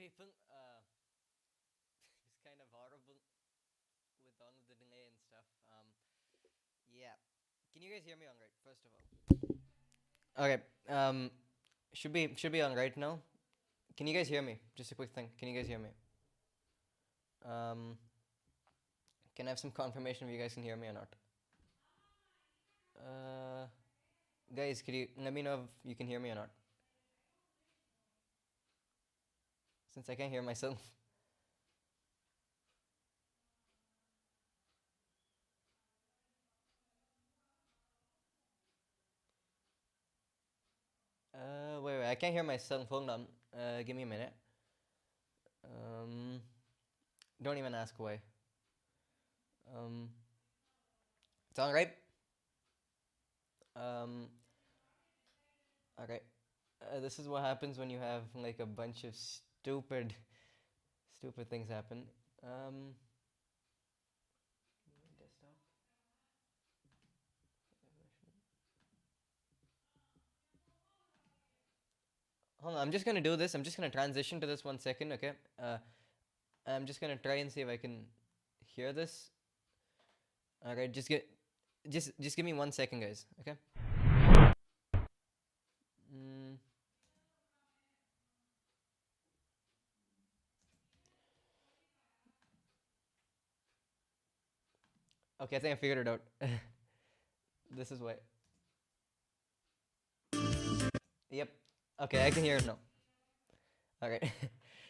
people. It's kind of horrible with all of the delay and stuff. Yeah. Can you guys hear me all right? First of all. Okay. Should be on right now. Can you guys hear me? Just a quick thing. Can you guys hear me? Um, can I have some confirmation if you guys can hear me or not? Uh, guys, could you let me know if you can hear me or not? Since I can't hear myself. Wait, I can't hear myself. Hold on. Give me a minute. Um, don't even ask why. Um, it's all right. Um, okay. This is what happens when you have like a bunch of stupid things happen. Desktop. Hold on, I'm just gonna do this. I'm just gonna transition to this 1 second, okay? I'm just gonna try and see if I can hear this. Alright, just give me 1 second, guys. Okay. Mm, okay, I think I figured it out. This is why. Yep. Okay, I can hear it now. Alright.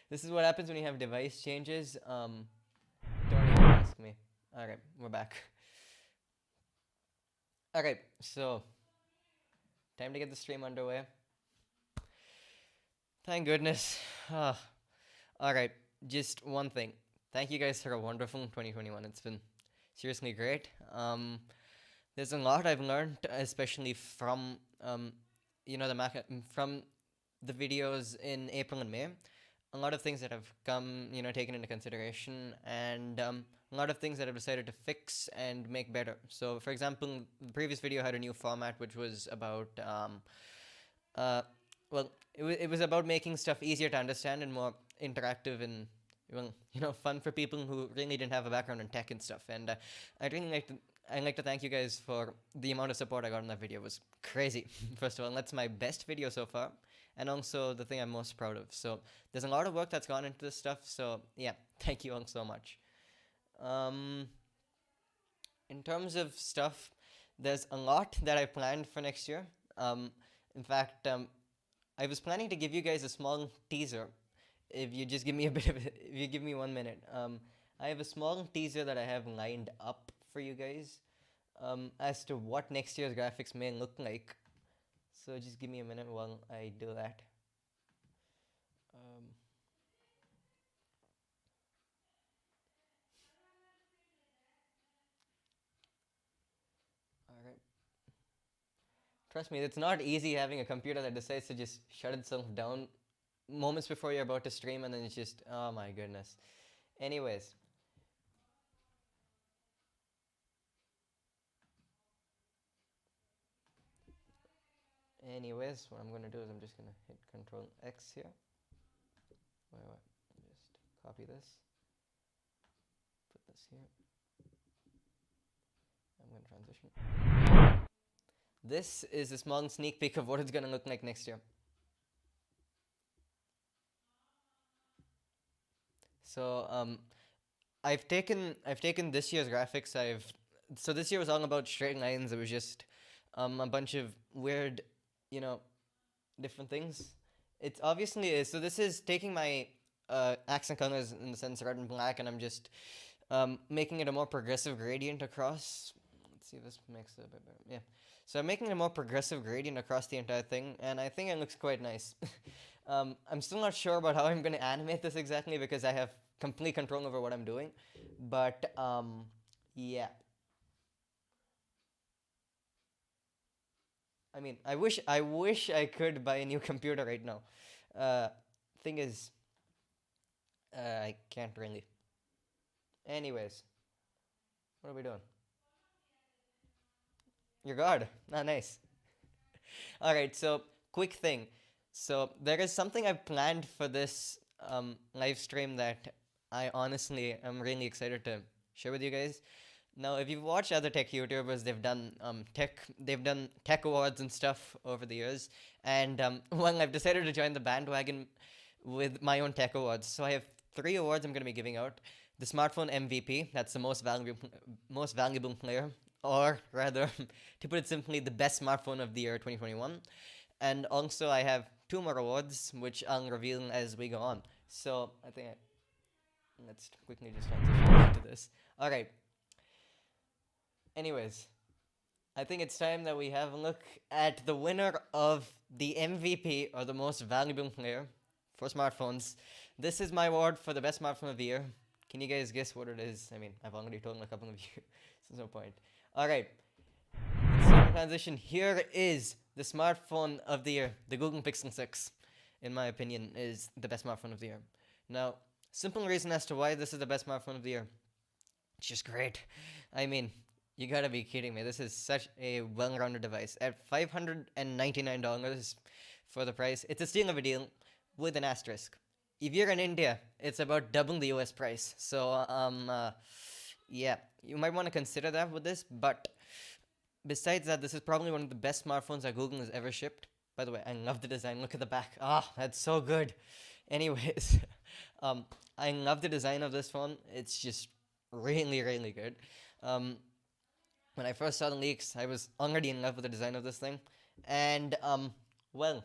This is what happens when you have device changes. Don't even ask me. Alright, we're back. Okay, so time to get the stream underway. Thank goodness. Alright, just one thing. Thank you guys for a wonderful 2021. It's been seriously great. There's a lot I've learned, especially from from the videos in April and May. A lot of things that have come, taken into consideration, and a lot of things that I've decided to fix and make better. So, for example, the previous video had a new format, which was about, well, it was about making stuff easier to understand and more interactive and, well, fun for people who really didn't have a background in tech and stuff. And I'd like to thank you guys for the amount of support I got in that video. It was crazy. First of all, that's my best video so far, and also the thing I'm most proud of. So there's a lot of work that's gone into this stuff. So yeah, thank you all so much. Um, in terms of stuff, there's a lot that I planned for next year. In fact, I was planning to give you guys a small teaser. If you just give me if you give me 1 minute. I have a small teaser that I have lined up for you guys, as to what next year's graphics may look like. So just give me a minute while I do that. Um, all right. Trust me, it's not easy having a computer that decides to just shut itself down moments before you're about to stream, and then it's just, oh my goodness. Anyways. Anyways, what I'm going to do is I'm just going to hit Control X here. Wait. Just copy this. Put this here. I'm going to transition. This is a small sneak peek of what it's going to look like next year. So I've taken this year's graphics. So this year was all about straight lines. It was just a bunch of weird, different things. It's obviously so. This is taking my accent colors in the sense red and black, and I'm just making it a more progressive gradient across. Let's see if this makes it a bit better. Yeah. So I'm making a more progressive gradient across the entire thing, and I think it looks quite nice. I'm still not sure about how I'm going to animate this exactly because I have complete control over what I'm doing. But yeah. I mean, I wish I could buy a new computer right now. Uh, thing is, I can't really. Anyways, what are we doing? Your guard. Ah, nice. All right. So quick thing. So there is something I've planned for this live stream that I honestly am really excited to share with you guys. Now, if you've watched other tech YouTubers, they've done tech awards and stuff over the years, and well, I've decided to join the bandwagon with my own tech awards. So I have three awards I'm going to be giving out: the smartphone MVP, that's the most valuable player, or rather, to put it simply, the best smartphone of the year 2021. And also, I have two more awards, which I'll reveal as we go on. So let's quickly just transition into this. All right. Anyways, I think it's time that we have a look at the winner of the MVP, or the most valuable player for smartphones. This is my award for the best smartphone of the year. Can you guys guess what it is? I mean, I've already told a couple of you, so there's no point. Alright, it's time to transition. Here is the smartphone of the year. The Google Pixel 6, in my opinion, is the best smartphone of the year. Now, simple reason as to why this is the best smartphone of the year. It's just great. I mean, you gotta be kidding me. This is such a well-rounded device. At $599 for the price, it's a steal of a deal with an asterisk. If you're in India, it's about double the US price. So, yeah, you might want to consider that with this. But besides that, this is probably one of the best smartphones that Google has ever shipped. By the way, I love the design. Look at the back. Ah, that's so good. Anyways, I love the design of this phone. It's just really, really good. When I first saw the leaks, I was already in love with the design of this thing. And, well,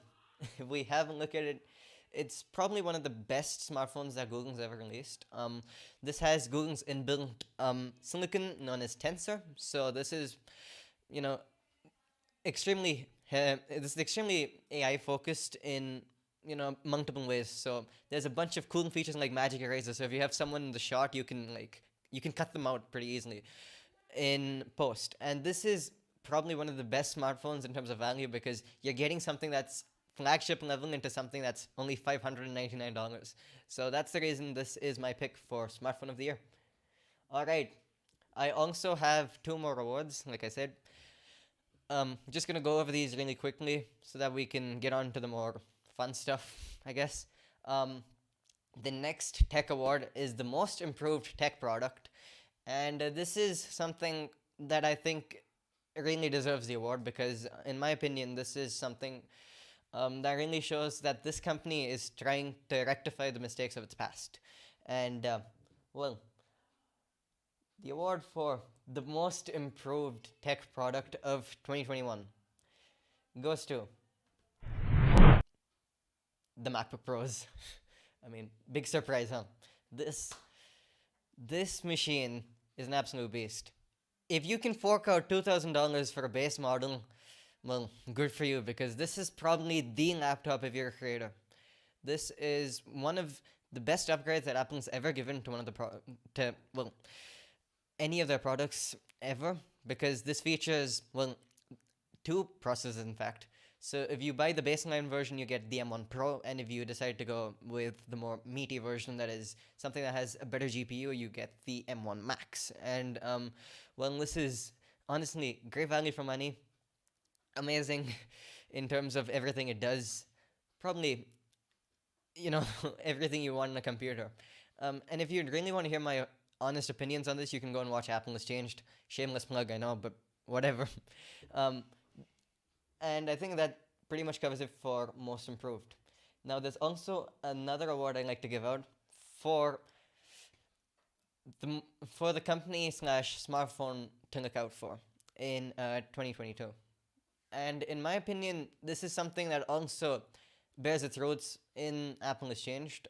if we have a look at it, it's probably one of the best smartphones that Google's ever released. This has Google's inbuilt silicon known as Tensor. So this is, you know, extremely AI focused in, multiple ways. So there's a bunch of cool features like magic eraser. So if you have someone in the shot, you can cut them out pretty easily in post. And this is probably one of the best smartphones in terms of value, because you're getting something that's flagship level into something that's only $599. So that's the reason this is my pick for smartphone of the year. Alright, I also have two more awards, like I said. Just gonna go over these really quickly so that we can get on to the more fun stuff, I guess. The next tech award is the most improved tech product. And this is something that I think really deserves the award, because in my opinion, this is something that really shows that this company is trying to rectify the mistakes of its past. And, well, the award for the most improved tech product of 2021 goes to the Macbook Pros. I mean, big surprise, huh? This machine is an absolute beast. If you can fork out $2,000 for a base model, well, good for you, because this is probably the laptop if you're a creator. This is one of the best upgrades that Apple's ever given to any of their products ever, because this features, two processors in fact. So if you buy the baseline version, you get the M1 Pro, and if you decide to go with the more meaty version, that is something that has a better GPU, you get the M1 Max. And, this is honestly great value for money. Amazing in terms of everything it does. Probably, everything you want in a computer. And if you really want to hear my honest opinions on this, you can go and watch Apple Has Changed. Shameless plug, I know, but whatever. And I think that pretty much covers it for most improved. Now, there's also another award I like to give out for the company / smartphone to look out for in 2022. And in my opinion, this is something that also bears its roots in Apple Has Changed,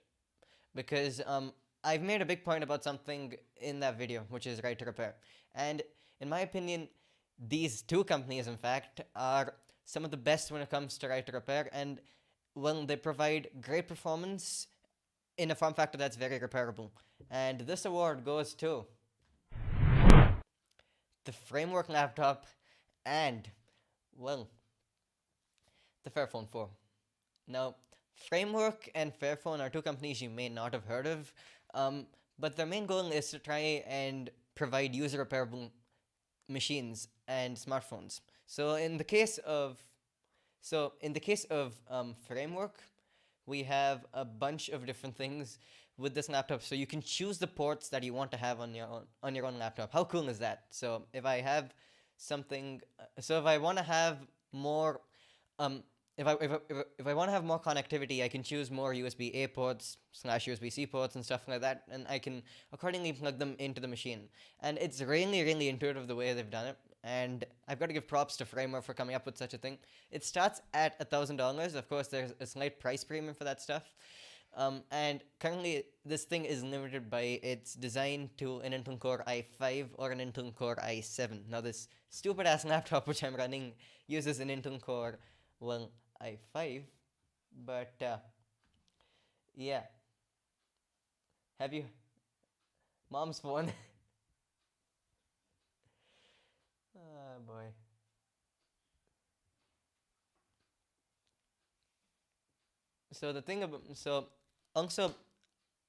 because I've made a big point about something in that video, which is right to repair. And in my opinion, these two companies, in fact, are some of the best when it comes to right to repair, and they provide great performance in a form factor that's very repairable. And this award goes to the Framework laptop and, the Fairphone 4. Now, Framework and Fairphone are two companies you may not have heard of, but their main goal is to try and provide user repairable machines and smartphones. So in the case of Framework, we have a bunch of different things with this laptop. So you can choose the ports that you want to have on your own laptop. How cool is that? So if I have something, so if I want to have more, um, if I want to have more connectivity, I can choose more USB A ports slash USB C ports and stuff like that, and I can accordingly plug them into the machine. And it's really, really intuitive the way they've done it. And I've got to give props to Framework for coming up with such a thing. It starts at $1,000. Of course, there's a slight price premium for that stuff. And currently, this thing is limited by its design to an Intel Core i5 or an Intel Core i7. Now, this stupid ass laptop which I'm running uses an Intel Core, well, i5, but yeah. Have you? Mom's phone. Oh boy. So the thing about also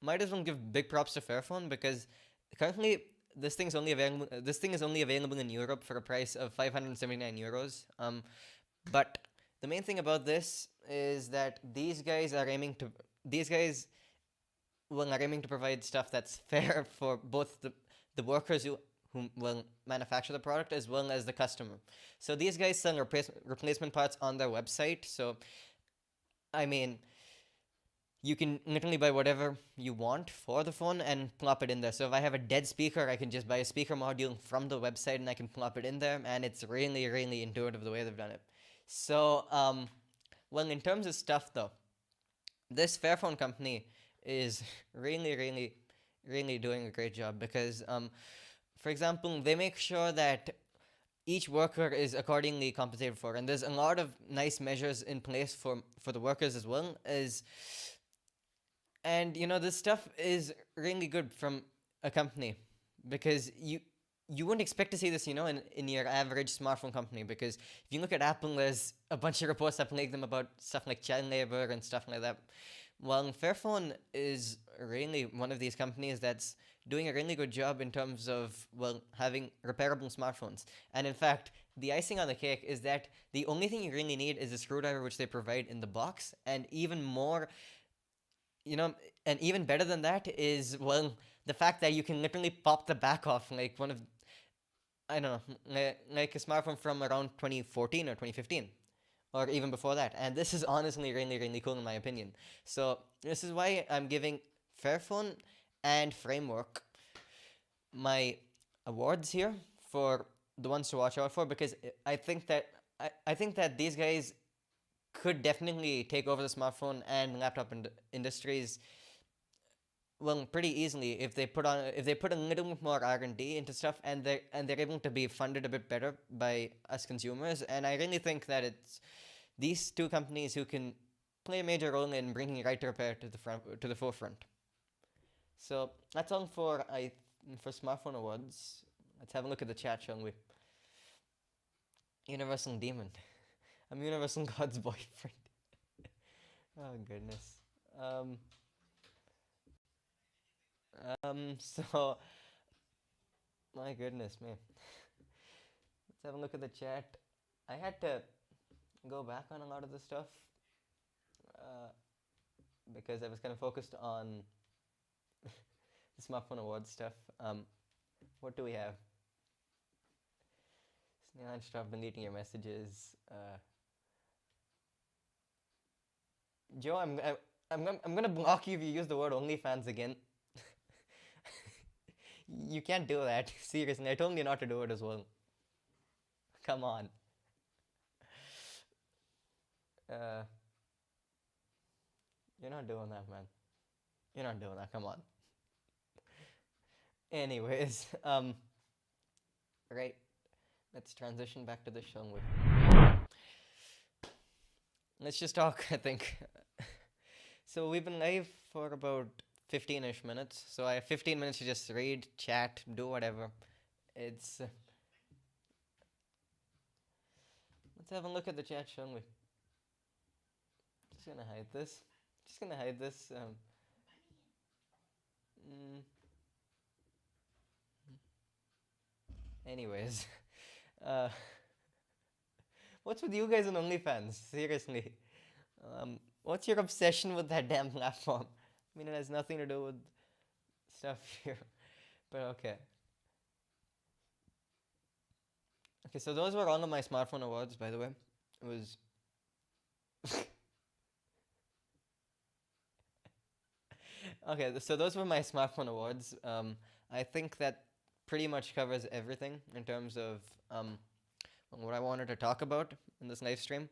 might as well give big props to Fairphone because currently this thing is only available in Europe for a price of 579 euros. But the main thing about this is that these guys are aiming to provide stuff that's fair for both the workers who will manufacture the product as well as the customer. So these guys sell replacement parts on their website. So I mean, you can literally buy whatever you want for the phone and plop it in there. So if I have a dead speaker, I can just buy a speaker module from the website and I can plop it in there, and it's really, really intuitive the way they've done it. So, well, in terms of stuff though, this Fairphone company is really, really, really doing a great job because, for example, they make sure that each worker is accordingly compensated for, and there's a lot of nice measures in place for the workers as well as, and this stuff is really good from a company because you wouldn't expect to see this, in your average smartphone company, because if you look at Apple, there's a bunch of reports that plague them about stuff like child labor and stuff like that. Well, Fairphone is really one of these companies that's doing a really good job in terms of, well, having repairable smartphones. And in fact, the icing on the cake is that the only thing you really need is a screwdriver, which they provide in the box. And even more, and even better than that is, well, the fact that you can literally pop the back off like one of, I don't know, like a smartphone from around 2014 or 2015 or even before that. And this is honestly really, really cool in my opinion. So this is why I'm giving Fairphone and Framework my awards here for the ones to watch out for, because I think that I think that these guys could definitely take over the smartphone and laptop industries, well, pretty easily if they put a little bit more R&D into stuff, and they're able to be funded a bit better by us consumers. And I really think that it's these two companies who can play a major role in bringing right repair to the forefront. So that's all for smartphone awards. Let's have a look at the chat, shall we? Universal Demon. I'm Universal God's boyfriend. Oh goodness. So my goodness, man. Let's have a look at the chat. I had to go back on a lot of the stuff because I was kind of focused on the smartphone awards stuff. What do we have? Snehan, stop deleting your messages. Joe, I'm gonna block you if you use the word OnlyFans again. You can't do that. Seriously, I told you not to do it as well. Come on. You're not doing that, man. You're not doing that. Come on. Anyways, right. Let's transition back to the show. Let's just talk, I think. So we've been live for about 15-ish minutes. So I have 15 minutes to just read, chat, do whatever. It's... let's have a look at the chat, shall we? Just gonna hide this. Anyways. What's with you guys on OnlyFans? Seriously. What's your obsession with that damn platform? I mean, it has nothing to do with stuff here. But okay. Okay, so those were all of my smartphone awards, by the way. It was. Okay, so those were my smartphone awards. I think that pretty much covers everything in terms of what I wanted to talk about in this live stream.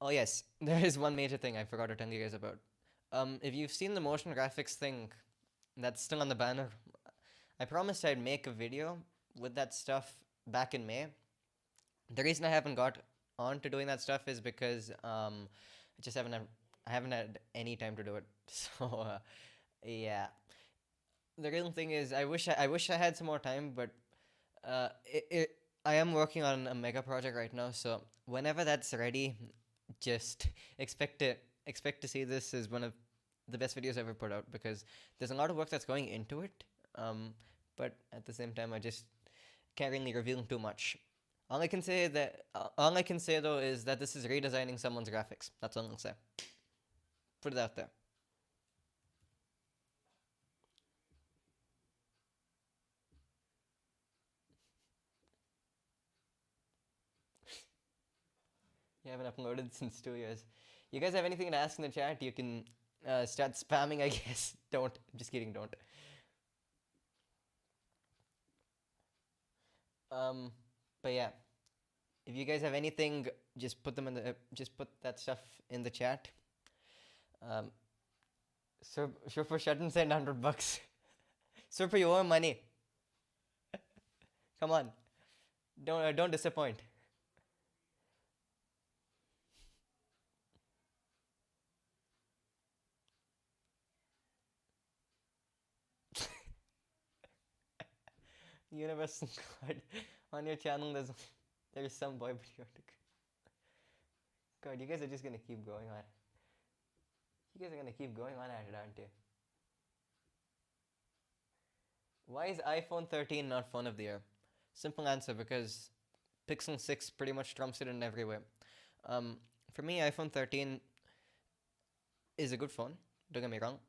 Oh yes, there is one major thing I forgot to tell you guys about. If you've seen the motion graphics thing that's still on the banner, I promised I'd make a video with that stuff back in May. The reason I haven't got on to doing that stuff is because I haven't had any time to do it. So yeah, the real thing is I wish I had some more time, but I am working on a mega project right now. So whenever that's ready, just expect to see this as one of the best videos I ever put out, because there's a lot of work that's going into it. But at the same time, I just can't really reveal too much. All I can say though is that this is redesigning someone's graphics. That's all I'll say. Put it out there. You haven't uploaded since 2 years. You guys have anything to ask in the chat? You can start spamming, I guess. Don't. Just kidding, don't. But yeah, if you guys have anything, just put them in the just put that stuff in the chat. So for shouldn't send $100. Super, you owe money. Come on, don't disappoint. Universal God, on your channel there's some boy, but you have to. God, you guys are just gonna keep going on. You guys are gonna keep going on at it, aren't you? Why is iPhone 13 not phone of the year? Simple answer, because Pixel 6 pretty much trumps it in every way. For me, iPhone 13 is a good phone. Don't get me wrong.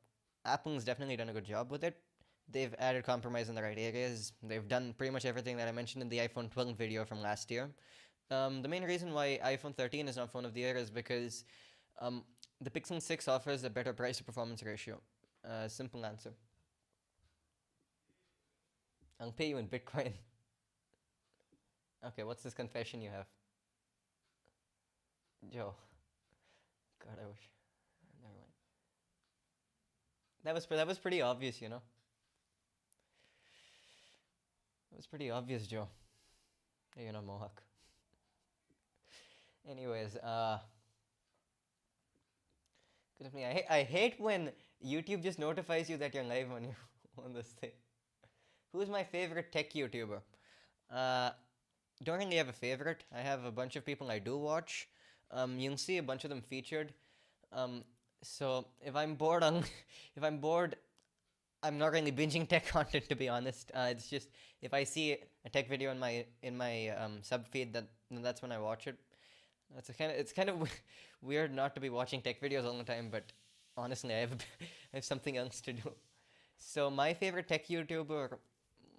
Apple's definitely done a good job with it. They've added compromise in the right areas. They've done pretty much everything that I mentioned in the iPhone 12 video from last year. The main reason why iPhone 13 is not phone of the year is because the Pixel 6 offers a better price to performance ratio. Simple answer. I'll pay you in Bitcoin. Okay, what's this confession you have? Joe. God, I wish. Never mind. That was pretty obvious, you know. It was pretty obvious, Joe. You're not Mohawk. Anyways, goodness me, I hate when YouTube just notifies you that you're live on on this thing. Who's my favorite tech YouTuber? Don't really have a favorite. I have a bunch of people I do watch. You'll see a bunch of them featured. So if I'm bored if I'm bored, I'm not really binging tech content, to be honest. It's just if I see a tech video in my sub feed, that's when I watch it. It's kind of weird not to be watching tech videos all the time, but honestly, I have something else to do. So my favorite tech YouTuber,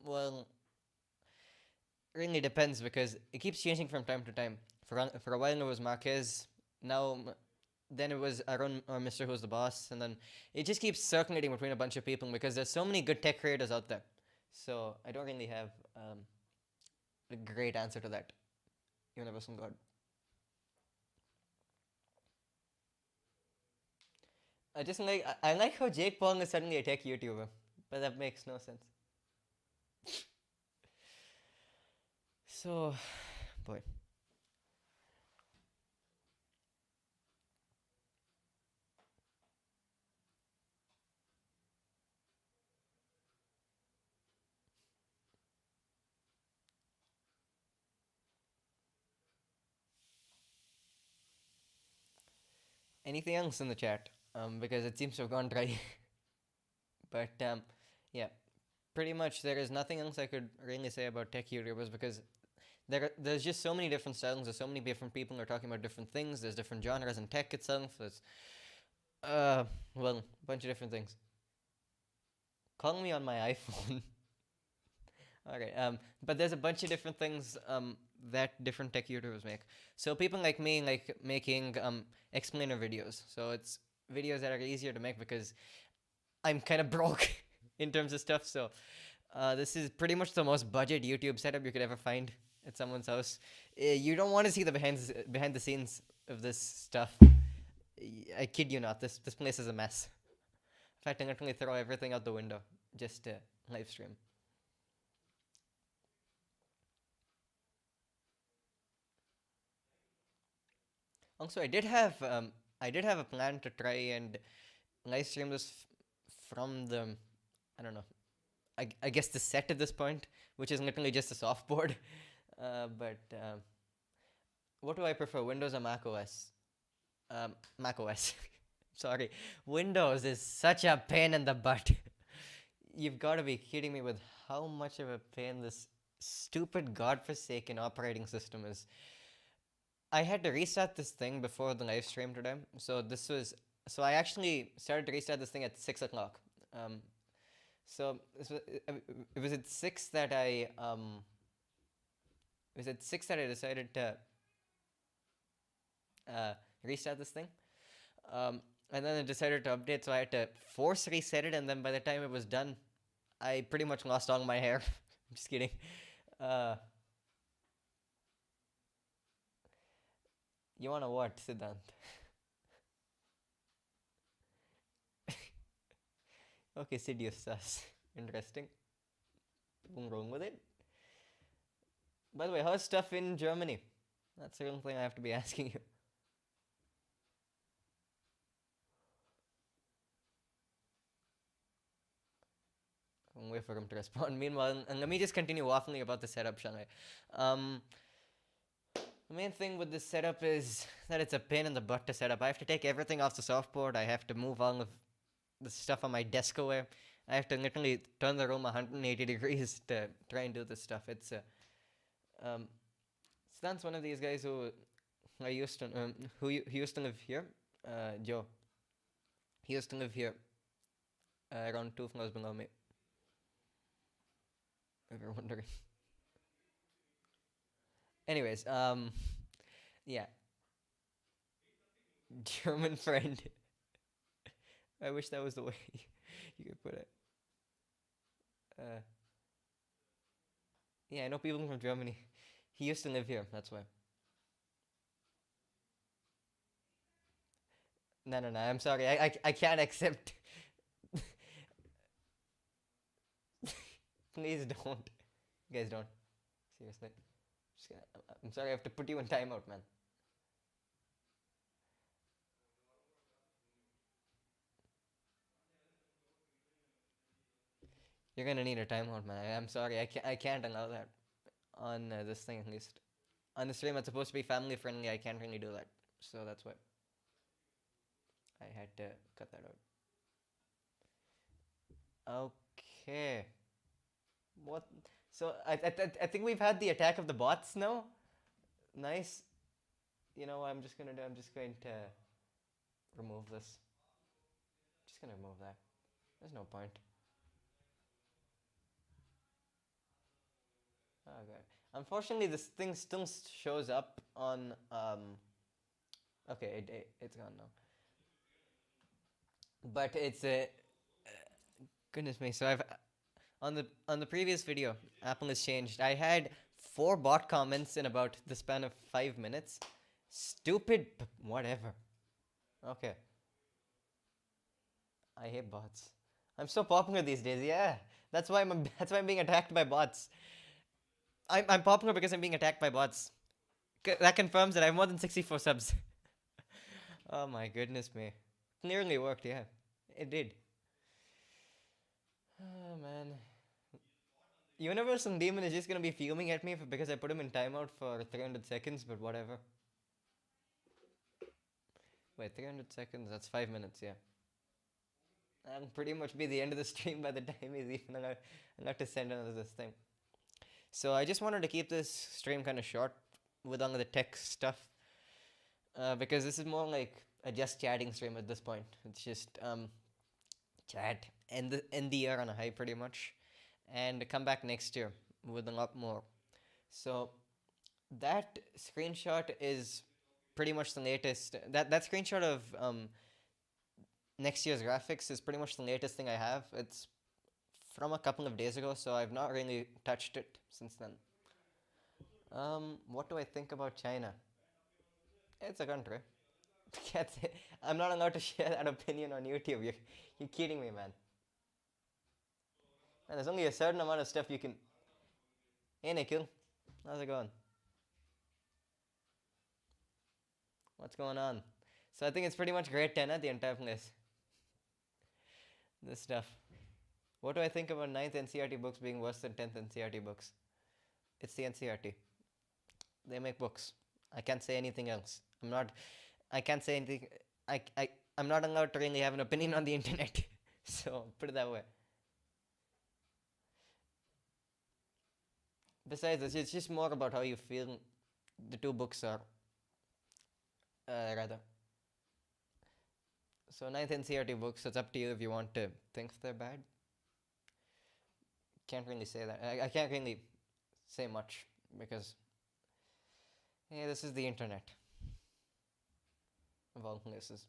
well, really depends, because it keeps changing from time to time. For a while it was Marquez, now then it was Arun or Mr. Who's the Boss, and then it just keeps circulating between a bunch of people because there's so many good tech creators out there. So I don't really have a great answer to that. Universal God. I like how Jake Paul is suddenly a tech YouTuber, but that makes no sense. So, boy. Anything else in the chat? Because it seems to have gone dry. But yeah, pretty much there is nothing else I could really say about tech YouTubers, because there's just so many different styles. There's so many different people who are talking about different things. There's different genres in tech itself. Uh, well, bunch of different things. Call me on my iPhone. Okay. But there's a bunch of different things that different tech YouTubers make. So people like me like making explainer videos. So it's videos that are easier to make because I'm kind of broke in terms of stuff. So this is pretty much the most budget YouTube setup you could ever find at someone's house. You don't want to see the behind the scenes of this stuff. I kid you not. This place is a mess. In fact, I'm literally throw everything out the window just to live stream. Also, I did have a plan to try and live stream this from the I don't know. I guess the set at this point, which is literally just a softboard. But what do I prefer, Windows or Mac OS? Mac OS. Sorry, Windows is such a pain in the butt. You've got to be kidding me with how much of a pain this stupid godforsaken operating system is. I had to restart this thing before the live stream today. So I actually started to restart this thing at 6 o'clock. Um, so it was at 6 that I decided to restart this thing. And then I decided to update, so I had to force reset it. And then by the time it was done, I pretty much lost all my hair. I'm just kidding. Uh, you wanna what, Siddhant? Okay, Sidious sus. Interesting. Nothing wrong with it. By the way, how's stuff in Germany? That's the only thing I have to be asking you. I'm waiting for him to respond. Meanwhile, and let me just continue waffling about the setup, shall I? The main thing with this setup is that it's a pain in the butt to set up. I have to take everything off the softboard. I have to move all of the stuff on my desk away. I have to literally turn the room 180 degrees to try and do this stuff. It's um, Stan's one of these guys I used to who used to live here. Joe. He used to live here, around 2 floors below me. If you're wondering. Anyways, yeah, German friend. I wish that was the way you could put it. Uh, yeah, I know people from Germany. He used to live here. That's why. No, no, no. I'm sorry. I can't accept. Please don't. You guys don't. Seriously. I'm sorry. I have to put you in timeout, man. You're gonna need a timeout, man. I'm sorry. I can't allow that on this thing at least. On the stream, it's supposed to be family friendly. I can't really do that. So that's why I had to cut that out. Okay. What? So I think we've had the attack of the bots now. Nice. You know what I'm just gonna do? I'm just going to remove this. Just gonna remove that. There's no point. Okay. Unfortunately, this thing still shows up on. Okay, it's gone now. But it's a. Goodness me. So I've on the previous video, Apple has changed. I had 4 bot comments in about the span of 5 minutes. Stupid. Whatever. Okay. I hate bots. I'm so popular these days. Yeah, that's why I'm being attacked by bots. I'm popular because I'm being attacked by bots. That confirms that I have more than 64 subs. Oh my goodness me. Nearly worked, yeah. It did. Oh man. Universal Demon is just gonna be fuming at me because I put him in timeout for 300 seconds, but whatever. Wait, 300 seconds? That's 5 minutes, yeah. That'll pretty much be the end of the stream by the time he's even allowed to send another this thing. So I just wanted to keep this stream kind of short with all of the tech stuff, because this is more like a just chatting stream at this point. It's just chat, end the year on a high pretty much, and come back next year with a lot more. So that screenshot is pretty much the latest. That screenshot of next year's graphics is pretty much the latest thing I have. It's from a couple of days ago, so I've not really touched it since then. What do I think about China? It's a country. I'm not allowed to share that opinion on YouTube. You're kidding me, man. And there's only a certain amount of stuff you can. Hey, Nikhil. How's it going? What's going on? So I think it's pretty much grade 10 at the entire place. This stuff. What do I think about ninth NCRT books being worse than 10th NCRT books? It's the NCRT. They make books. I can't say anything else. I can't say anything. I'm not allowed to really have an opinion on the internet. So put it that way. Besides, it's just more about how you feel the two books are. Rather. So ninth NCRT books, it's up to you if you want to think they're bad. Can't really say that. I can't really say much because, hey, this is the internet of all places.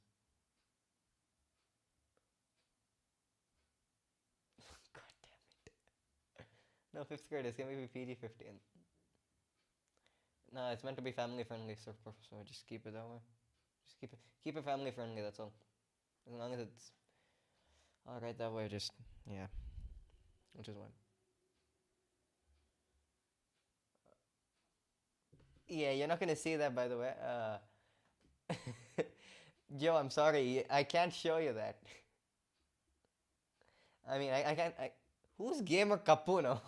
God damn it. No, fifth grade is gonna be PG-15. No, it's meant to be family friendly, so just keep it that way. Just keep it family friendly. That's all. As long as it's all right that way, just yeah, which is one. Yeah, you're not gonna see that, by the way. Joe, I'm sorry, I can't show you that. I mean, I can't. Who's Gamer Kapu now?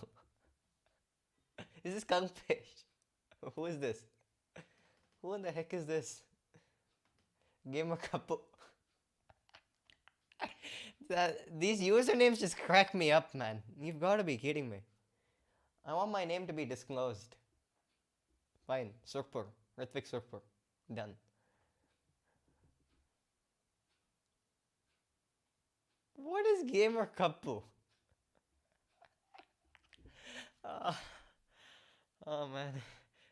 Is this Kangfish? Who is this? Who in the heck is this? Gamer Kapu. These usernames just crack me up, man. You've got to be kidding me. I want my name to be disclosed. Fine, Surpur. Ritvik Surpur. Done. What is Gamer Kapu? Oh man.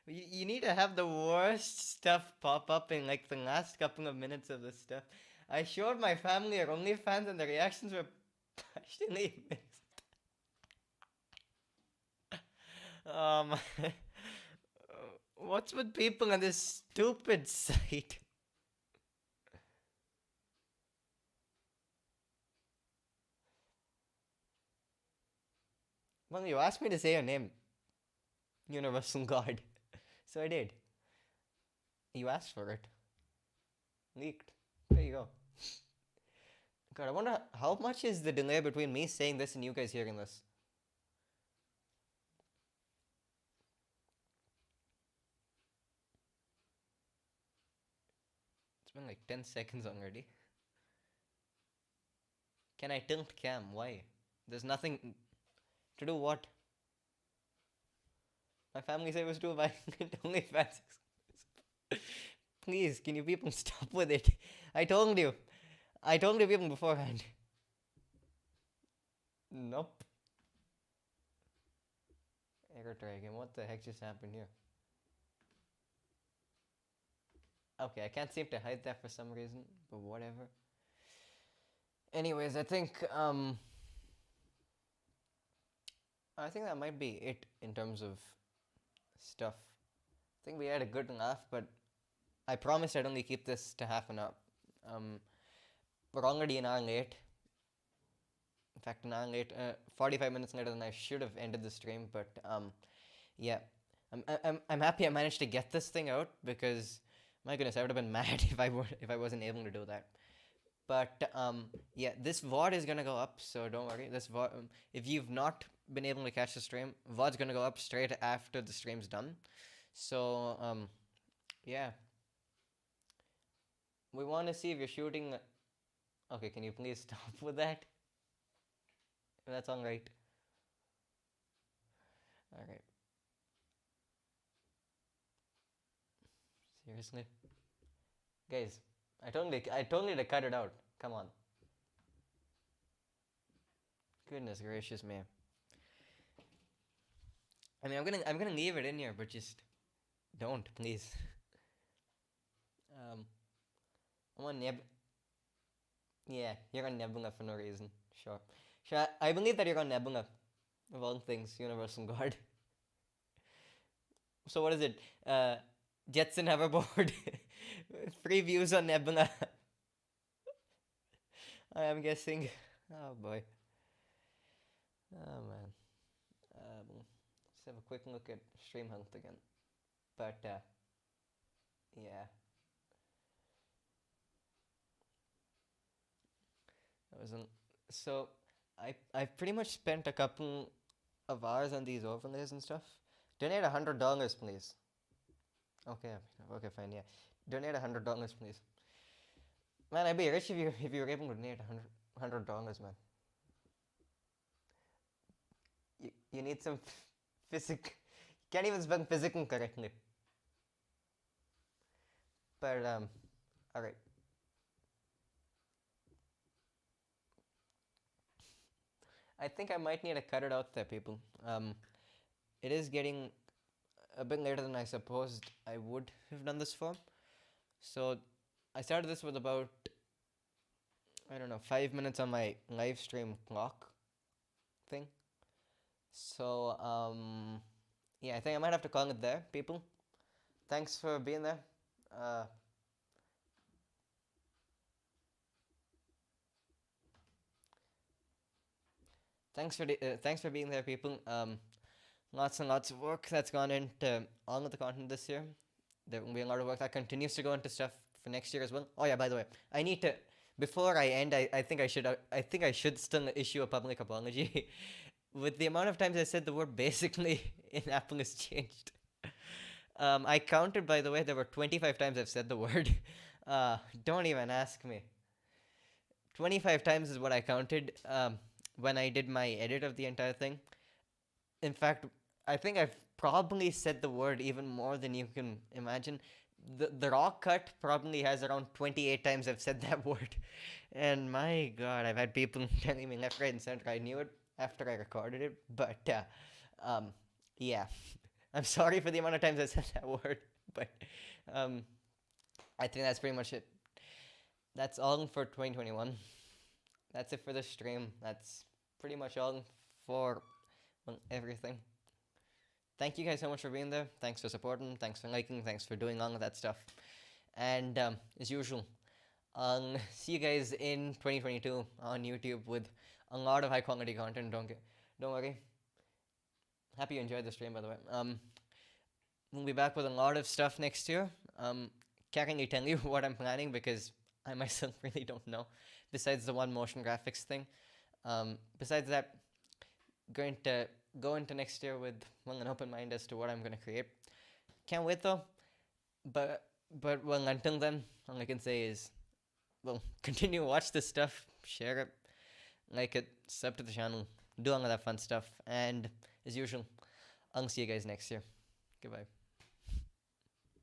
You need to have the worst stuff pop up in like the last couple of minutes of this stuff. I showed my family our OnlyFans and the reactions were partially mixed. Um, what's with people on this stupid site? Well, you asked me to say your name, Universal God, so I did. You asked for it. Leaked. There you go. God, I wonder how much is the delay between me saying this and you guys hearing this? It's been like 10 seconds already. Can I tilt cam? Why? There's nothing to do what? My family said it was too violent. Only fans. Please, can you people stop with it? I told you. I told you people beforehand. Nope. Error Dragon, what the heck just happened here? Okay, I can't seem to hide that for some reason, but whatever. Anyways, I think that might be it in terms of stuff. I think we had a good laugh, but I promised I'd only keep this to half an hour. We're already an hour late. In fact, an hour late, 45 minutes later than I should have ended the stream. But yeah, I'm happy I managed to get this thing out because my goodness, I would have been mad if I wasn't able to do that. But yeah, this VOD is gonna go up, so don't worry. This VOD, if you've not been able to catch the stream, VOD's gonna go up straight after the stream's done. So yeah, we want to see if you're shooting. Okay, can you please stop with that? That's all right. All right. Seriously, guys, I told you to cut it out. Come on. Goodness gracious me. I mean, I'm gonna leave it in here, but just don't, please. Um, I'm on Neb. Yeah, you're on Nebula for no reason. Sure. Sure. I believe that you're on Nebula, of all things, Universal God. So what is it? Jetson hoverboard. Free views on Nebula. I am guessing. Oh boy. Oh man. Let's have a quick look at stream health again. But yeah, that wasn't. So I pretty much spent a couple of hours on these overlays and stuff. Donate $100, please. Okay, okay, fine, yeah. Donate $100, please. Man, I'd be rich if you were able to donate $100, man. You need some physic. Can't even spell physical correctly. But all right. I think I might need to cut it out there, people. It is getting a bit later than I supposed I would have done this for. So I started this with about, I don't know, 5 minutes on my live stream clock thing. So yeah, I think I might have to call it there, people. Thanks for being there. Thanks for being there, people. Lots and lots of work that's gone into all of the content this year. There will be a lot of work that continues to go into stuff for next year as well. Oh yeah, by the way, I need to before I end. I think I should still issue a public apology. With the amount of times I said the word basically in Apple has changed. I counted, by the way, there were 25 times I've said the word. Don't even ask me. 25 times is what I counted when I did my edit of the entire thing. In fact, I think I've probably said the word even more than you can imagine. The raw cut probably has around 28 times I've said that word. And my god, I've had people telling me left, right, and center. I knew it after I recorded it, but yeah. I'm sorry for the amount of times I said that word, but I think that's pretty much it. That's all for 2021. That's it for the stream. That's pretty much all for everything. Thank you guys so much for being there. Thanks for supporting. Thanks for liking. Thanks for doing all of that stuff. And as usual, I'll see you guys in 2022 on YouTube with a lot of high quality content. Don't worry. Happy you enjoyed the stream, by the way. We'll be back with a lot of stuff next year. Can't really tell you what I'm planning because I myself really don't know. Besides the one motion graphics thing. Besides that, going to go into next year with an open mind as to what I'm going to create. Can't wait though. But well, until then, all I can say is, well, continue to watch this stuff, share it, like it, sub to the channel, do all of that fun stuff, and as usual, I'll see you guys next year. Goodbye.